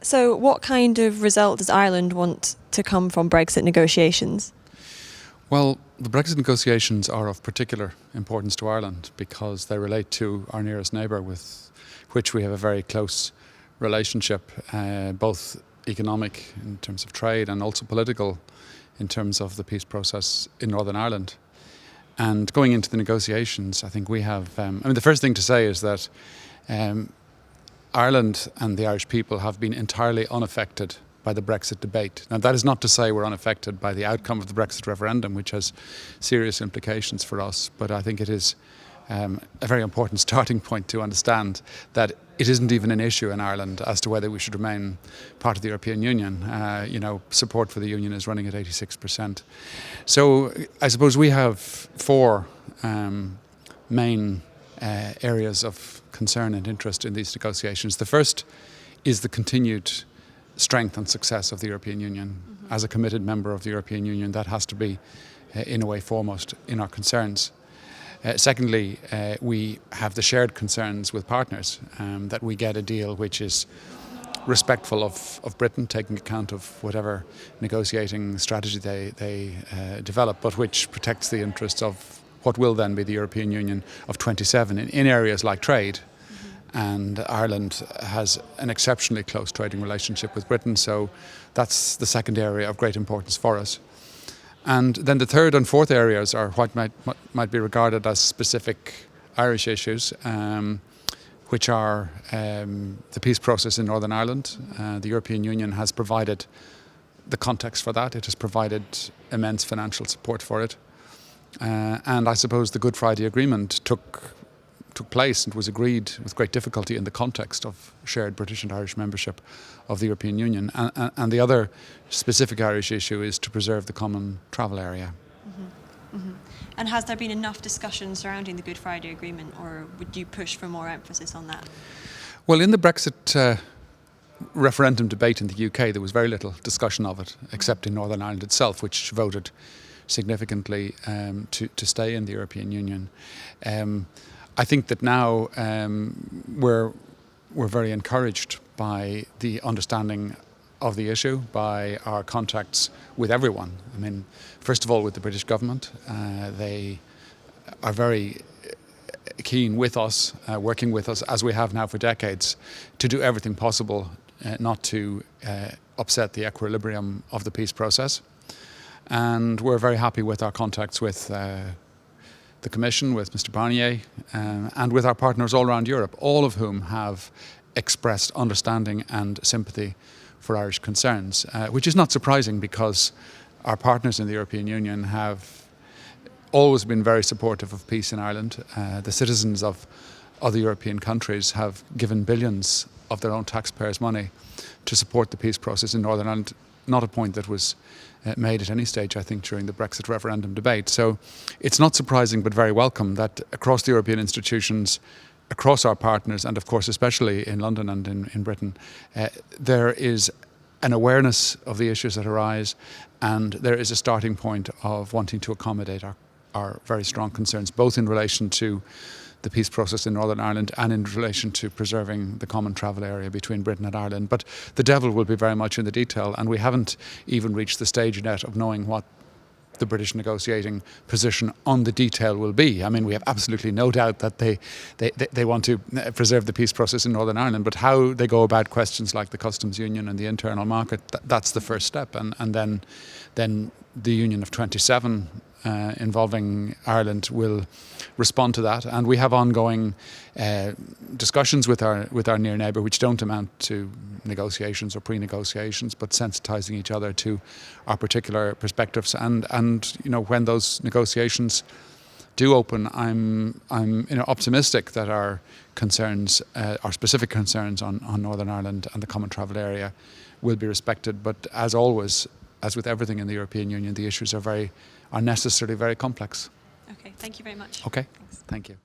So what kind of result does Ireland want to come from Brexit negotiations? Well, the Brexit negotiations are of particular importance to Ireland because they relate to our nearest neighbour with which we have a very close relationship, both economic in terms of trade and also political in terms of the peace process in Northern Ireland. And going into the negotiations, I think we have, the first thing to say is that Ireland and the Irish people have been entirely unaffected by the Brexit debate. Now, that is not to say we're unaffected by the outcome of the Brexit referendum, which has serious implications for us, but I think it is a very important starting point to understand that it isn't even an issue in Ireland as to whether we should remain part of the European Union. Support for the Union is running at 86%. So I suppose we have four main areas of concern and interest in these negotiations. The first is the continued strength and success of the European Union. Mm-hmm. As a committed member of the European Union, that has to be, in a way, foremost in our concerns. Secondly, we have the shared concerns with partners that we get a deal which is respectful of Britain, taking account of whatever negotiating strategy they develop, but which protects the interests of what will then be the European Union of 27 in areas like trade. And Ireland has an exceptionally close trading relationship with Britain, so that's the second area of great importance for us. And then the third and fourth areas are what might be regarded as specific Irish issues, which are the peace process in Northern Ireland. The European Union has provided the context for that. It has provided immense financial support for it. And I suppose the Good Friday Agreement took place and was agreed with great difficulty in the context of shared British and Irish membership of the European Union. And the other specific Irish issue is to preserve the common travel area. Mm-hmm. Mm-hmm. And has there been enough discussion surrounding the Good Friday Agreement, or would you push for more emphasis on that? Well, in the Brexit referendum debate in the UK, there was very little discussion of it, except in Northern Ireland itself, which voted significantly to stay in the European Union. I think that now we're very encouraged by the understanding of the issue, by our contacts with everyone. I mean, first of all, with the British government. They are very keen with us, working with us, as we have now for decades, to do everything possible not to upset the equilibrium of the peace process. And we're very happy with our contacts with the Commission, with Mr. Barnier, and with our partners all around Europe, all of whom have expressed understanding and sympathy for Irish concerns, which is not surprising because our partners in the European Union have always been very supportive of peace in Ireland. The citizens of other European countries have given billions of their own taxpayers' money to support the peace process in Northern Ireland, not a point that was made at any stage, I think, during the Brexit referendum debate. So it's not surprising but very welcome that across the European institutions, across our partners, and of course especially in London and in Britain, there is an awareness of the issues that arise, and there is a starting point of wanting to accommodate our very strong concerns, both in relation to the peace process in Northern Ireland and in relation to preserving the common travel area between Britain and Ireland. But the devil will be very much in the detail, and we haven't even reached the stage yet of knowing what the British negotiating position on the detail will be. I mean, we have absolutely no doubt that they want to preserve the peace process in Northern Ireland, but how they go about questions like the customs union and the internal market, that's the first step. And then the Union of 27 involving Ireland will respond to that, and we have ongoing discussions with our near neighbour, which don't amount to negotiations or pre-negotiations, but sensitising each other to our particular perspectives. And when those negotiations do open, I'm optimistic that our concerns, our specific concerns on Northern Ireland and the common travel area, will be respected. But as always, as with everything in the European Union, the issues are necessarily very complex. Okay, thank you very much. Okay, thanks. Thank you.